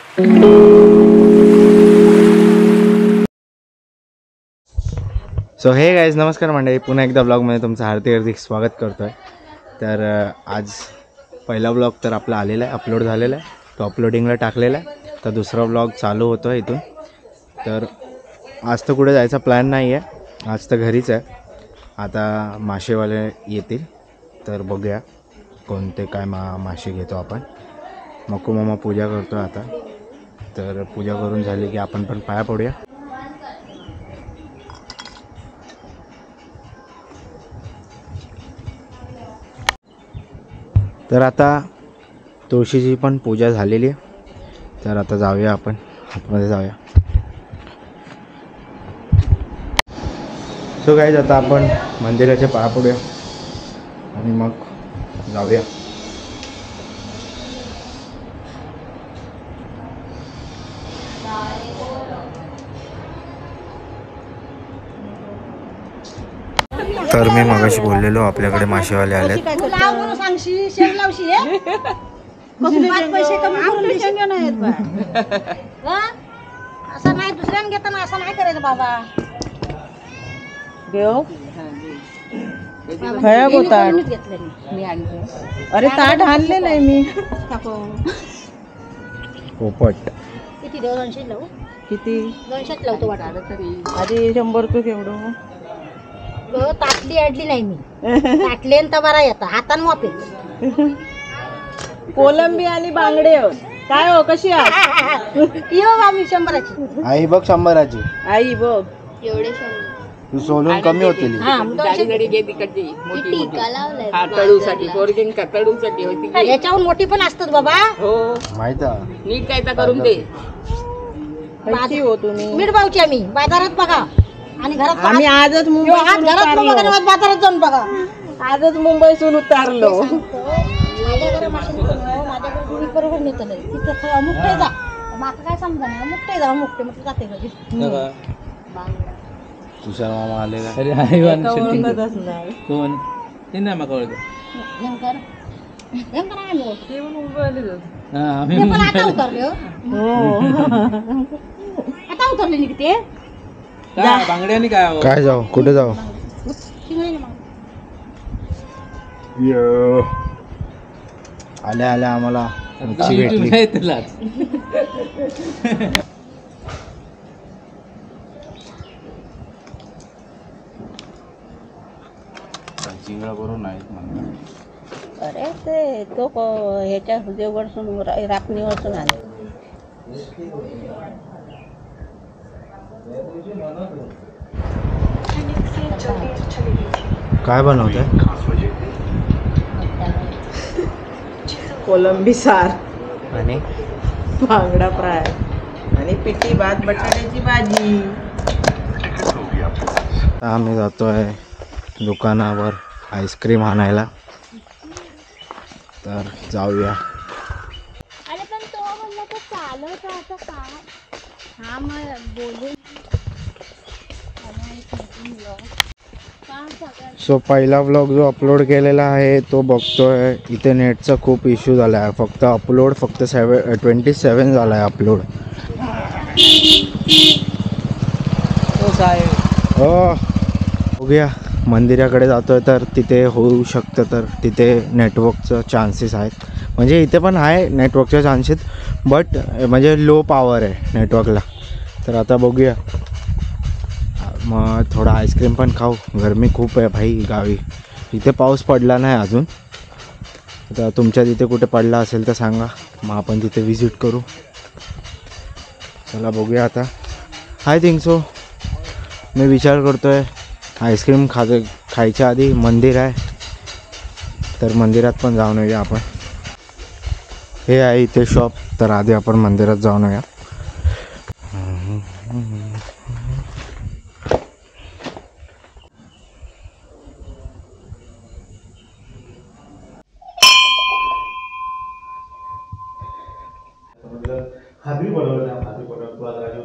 So हे guys, नमस्कार मंडळी, पुन्हा एकदा ब्लॉगमध्ये तुमचं हार्दिक स्वागत करतो आहे. तर आज पहिला ब्लॉग तर आपला आलेला आहे, अपलोड झालेला आहे, तो अपलोडिंगला टाकलेला आहे. तर दुसरा ब्लॉग चालू होतो आहे इथून. तर आज तर कुठे जायचा प्लॅन नाही आहे, आज तर घरीच आहे. आता मासेवाले येतील तर बघूया कोणते काय मासे घेतो आपण. मक्कू मामा पूजा करतो आता, तर पूजा करून झाली की आपण पण पाया पडूया. तर आता तुळशीची पण पूजा झालेली आहे, तर आता जाऊया आपण आतमध्ये जाऊया. सो गाईज, आता आपण मंदिराच्या पाया पडूया आणि मग जाऊया. तर मी मगाशी बोललेलो आपल्याकडे मासेवाले आले. पैसे कमी करून असं नाही, दुसऱ्याने घेताना असं नाही करायचं बाबा. देव खया होता. अरे ताट आणलेलं आहे मी. पोपट किती देव? 200 लावू? किती? 200 लावतो वाटायला तरी. आधी 100 रुपये केवढं? ताटली अडली नाही मी. ताटले तर बरा येतं, हातान वापे. कोलंबी आणि बांगडे काय हो, कशी आहे? येऊ आम्ही 100ची. आई बघ 100ची. आई बघ एवढे तू सोलून कमी होतील. याच्याहून मोठी पण असतात बाबा. माहित आहे नीट काय करून दे. हो तुम्ही मीठ भाऊची आम्ही बाजारात बघा आणि घरात. आम्ही आजच घरात बघा, बाजारात जाऊन बघा. आजच मुंबईतून उतारलो. माझ्याकडे माझ्याकडे बरोबर नेत नाही तिथं. अमुकटे जा, माका काय समजा नाही. अमुकटे जा, अमुकटे म्हटलं जाते घरी. तुषार मामा आले का? अरे ओळखतच नाही. कोण ते नाही मग ओळख. आता उतरले आता उतरले नि ते काय बांगड्याने काय काय जाऊ, कुठे जाऊ? आल्या आल्या आम्हाला मच्छी भेटली. चिंगळा करून आहेत. अरे ते तो ह्याच्या देवगडसून रापणीवरसून आले. काय बनवतंय? कोलंबी सार आणि बांगडा फ्राय आणि पिठी भात बटाट्याची भाजी. आम्ही जातोय दुकानावर आईस्क्रीम आणायला, तर जाऊया. अरे पण तो म्हणला तर चालत आता काय. हा मग बोलून सो पहिला व्लॉग जो अपलोड केलेला आहे तो बघतोय. इथे नेटचा खूप इश्यू झाला आहे. फक्त अपलोड 27 झाला आहे अपलोड. हो बघूया, मंदिराकडे जातोय तर तिथे होऊ शकतं, तर तिथे नेटवर्कचं चान्सेस आहेत. म्हणजे इथे पण आहे नेटवर्कचे चान्सेस, बट म्हणजे लो पॉवर आहे नेटवर्कला. तर आता बघूया, मग थोडा आईस्क्रीम पण खाऊ. गरमी खूप आहे भाई गावी. इथे पाऊस पडला नाही अजून. आता तुमच्या तिथे कुठे पडला असेल तर सांगा, मग आपण तिथे विजिट करू. चला बघूया आता. आय थिंक सो मी विचार करतोय आईस्क्रीम खायच्या आधी मंदिर आहे, तर मंदिरात पण जाऊन येऊया आपण. हे आहे इथे शॉप, तर आधी आपण मंदिरात जाऊन येऊया. हातरी बनवलं हातरी पटक तुला राजीव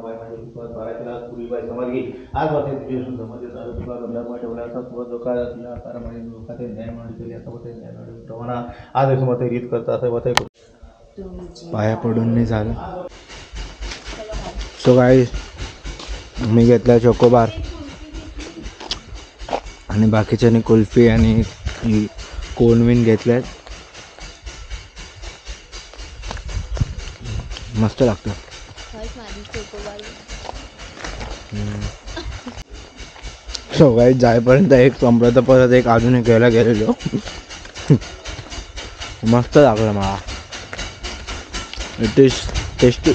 बाय माझे तुला बारातीला पुरी बाय समाधी आज वाटे तुझे समाधी चालू तुला गंधा ठेवला असा तुला जो काय असला कारण म्हणजे लोक ते न्याय म्हणून केली असं होते न्याय म्हणून रवाना आज असं मत रीत करता असं होते. पाया पडून नाही झालं. सो गाईस मी घेतला चोकोबार आणि बाकीच्यानी कुल्फी आणि कोनविन घेतल्यात. मस्त लागतं. सो गाईस जायपर्यंत एक संपलं तर परत एक अजून एक घ्यायला गेलेलो. मस्त लागलं मला. It is tasty.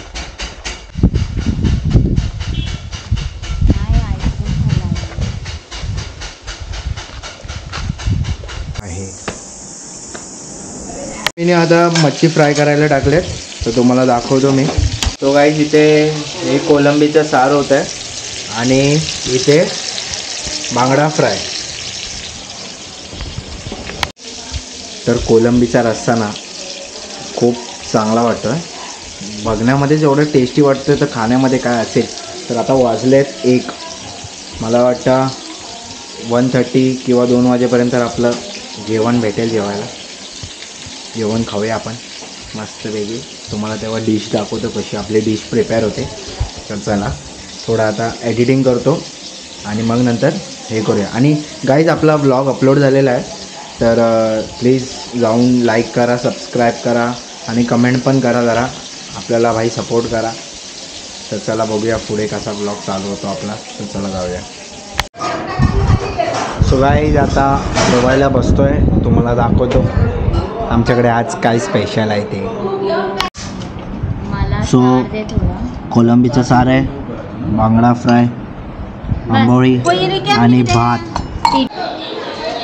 मी आता मच्छी फ्राय करायला टाकलेत तर तुम्हाला दाखवतो मी. तो गाईस इथे हे कोलंबीचं सार होत आहे आणि इथे बांगडा फ्राय. तर कोलंबीचा रस्सा ना खूप चांगला वाटतो आहे. बघण्यामध्ये जेवढं टेस्टी वाटतं तर खाण्यामध्ये काय असेल. तर आता वाजलेत 1. मला वाटतं 1:30 किंवा 2 वाजेपर्यंत आपलं जेवण भेटेल. जेवण खाऊया आपण मस्तपैकी. तुम्हाला तेव्हा डिश दाखवतो कशी आपली डिश प्रिपेअर होते. तर चला थोडं आता एडिटिंग करतो आणि मग नंतर हे करूया. आणि गाईज आपला ब्लॉग अपलोड झालेला आहे तर प्लीज जाऊन लाईक करा, सबस्क्राईब करा आणि कमेंट पण करा. जरा आपल्याला भाई सपोर्ट करा. तर चला बघूया पुढे कसा ब्लॉग चालू होतो आपला. तर चला जाऊया. सो गाईज आता जेवायला बसतो आहे. तुम्हाला दाखवतो आमच्याकडे आज काय स्पेशल आहे ते. सो कोलंबीचं सार आहे, बांगडा फ्राय, आंबोळी आणि भात.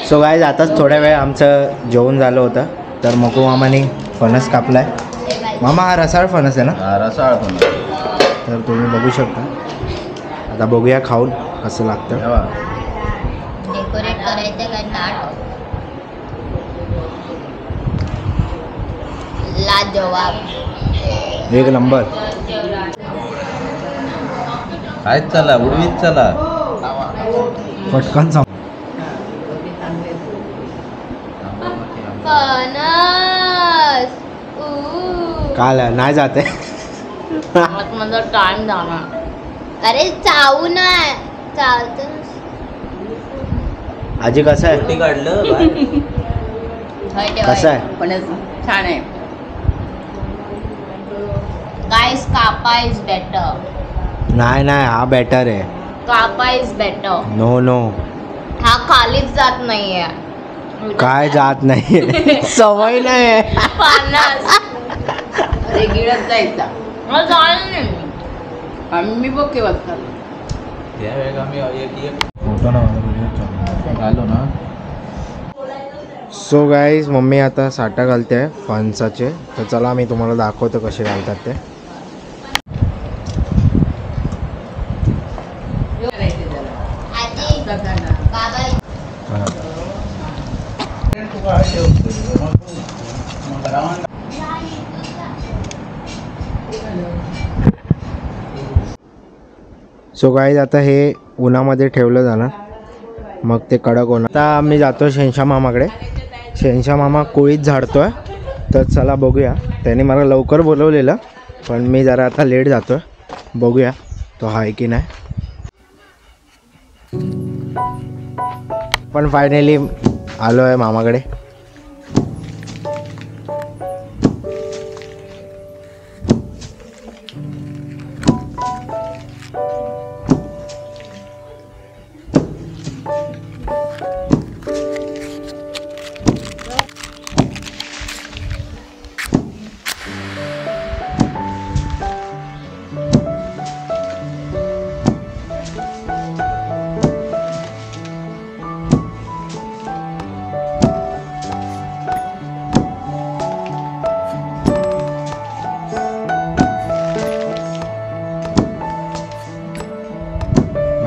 सो गाईज आताच थोड्या वेळ आमचं जेवण झालं होतं. तर मको मामाने फणस कापला आहे. मामा हा रसाळ फणस आहे ना? रसाळ फणस. तर तुम्ही बघू शकता. आता बघूया खाऊन कसं लागतं. डेकोरेट करायचं काय ताट. लाजवाब. एक नंबर. काय चला उडवीत चला. पटकन फणस. काल नाही जाते. माझा टाइम जाणार. अरे चावू ना चालतं. आजी कसं आहे? कुठे काढलं कसं आहे? पण छान आहे. गाइस कापा इज बेटर. नाही नाही हा बेटर आहे. कापा इज बेटर. नो नो हा खालीच जात नाहीये. काय जात नाही. सवय नाही. फणस ते गिळत जायचा. मला चालेल नाही. आम्ही बघ केव्हा खाल्लं. त्यावेळेस आम्ही एक फोटो ना आलो ना. सो गाईज मम्मी आता साठा घालते आहे फणसाचे. तर चला मी तुम्हाला दाखवतो कसे घालतात ते. आजी बाबा सो गाईज आता हे उन्हामध्ये ठेवलं जाणार मग ते कडक होणार. आता आम्ही जातो शेंशा मामाकडे. शेंशा मामा कोळीत झाडतो आहे. तर चला बघूया. त्याने मला लवकर बोलवलेलं पण मी जरा आता लेट जातो आहे. बघूया तो आहे की नाही. पण फायनली आलो आहे मामाकडे.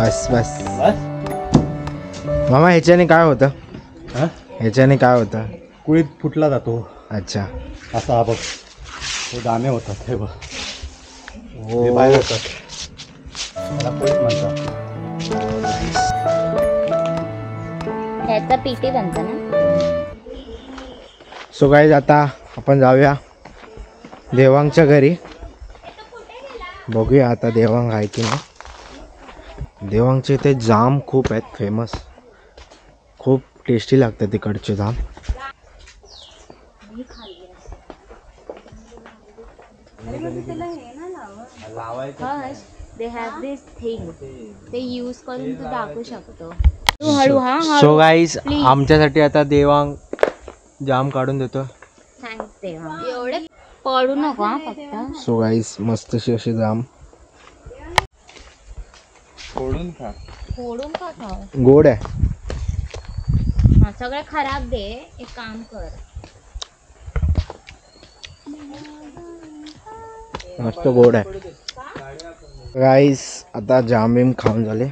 बस बस मामा. ह्याच्याने काय होतं? ह्याच्याने काय होतं? कुळीत फुटला जातो. अच्छा. असा हा बघ हे दाणे होतात. हे बघ हो. हे बाहेर होतात. त्याला कुळीत म्हणतात. ह्याचा पीटी बनतं ना. सो गाईज आता आपण जाऊया देवांगच्या घरी. बघूया आता देवांग आहे की नाही. देवांगचे इथे जाम खूप आहेत फेमस, खूप टेस्टी लागतात तिकडचे जाम. दे हॅव दिस थिंग ते यूज करून तू दाखवू शकतो. हळू हा सो गाईज आमच्यासाठी आता देवांग जाम काढून देतो. थँक्स देवा. एवढे पडू नको हा फक्त. सो गाईज मस्तशी अशी जाम फोडून खा. फोडून का खाऊ. गोड आहे. हा सगळे खराब दे. एक काम कर मस्त गोड आहे. गाईस आता जाम बिम खाऊन झाले.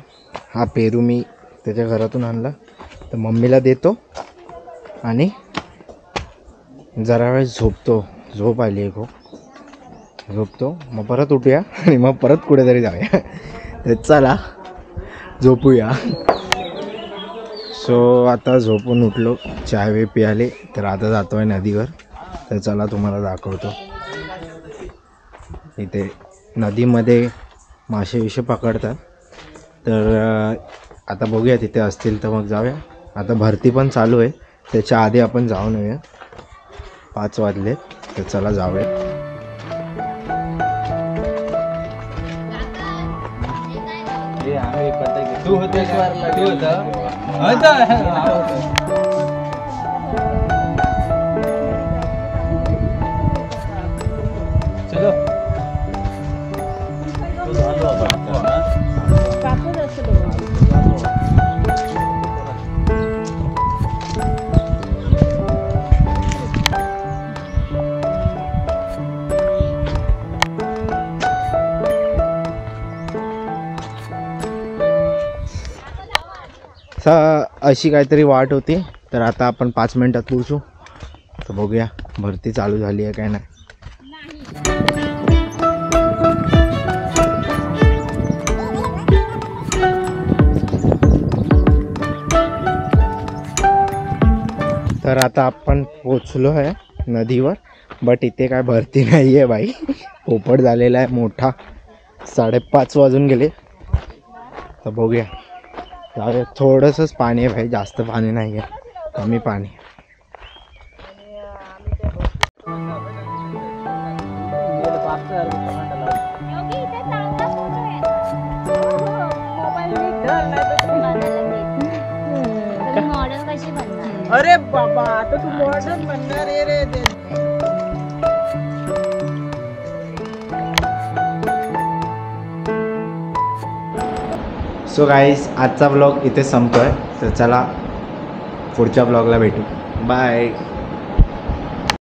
हा पेरू मी त्याच्या घरातून आणला तर मम्मीला देतो आणि जरा वेळ झोपतो. झोप आली आहे खूप. झोपतो मग परत उठूया आणि मग परत कुठेतरी जाऊया. तर चला झोपूया. सो आता झोपून उठलो, चाय वे पियाले, तर आता जातो आहे नदीवर. तर चला तुम्हाला दाखवतो. इथे नदीमध्ये मासे विषे पकडतात. तर आता बघूया तिथे असतील तर मग जाऊया. आता भरती पण चालू आहे, त्याच्या आधी आपण जाऊन येऊया. 5 वाजले तर चला जाऊया. तू होते तू होता चलो. अशी काहीतरी वाट होती. तर आता आपण 5 मिनिटात पोहोचू. तर बघूया भरती चालू झाली आहे काय नाही. तर आता आपण पोचलो आहे नदीवर. बट इथे काय भरती नाही आहे बाई. पोपट झालेला आहे मोठा. 5:30 वाजून गेले. तर बघूया. थोडंसंच पाणी आहे भाई, जास्त पाणी नाही आहे, कमी पाणी. मॉडेल कशी बनणार. अरे बाबा आता तू मॉडर्न बनणार आहे रे. सो गाईज आजचा ब्लॉग इथे संपतोय. तर चला पुढच्या ब्लॉगला भेटू. बाय.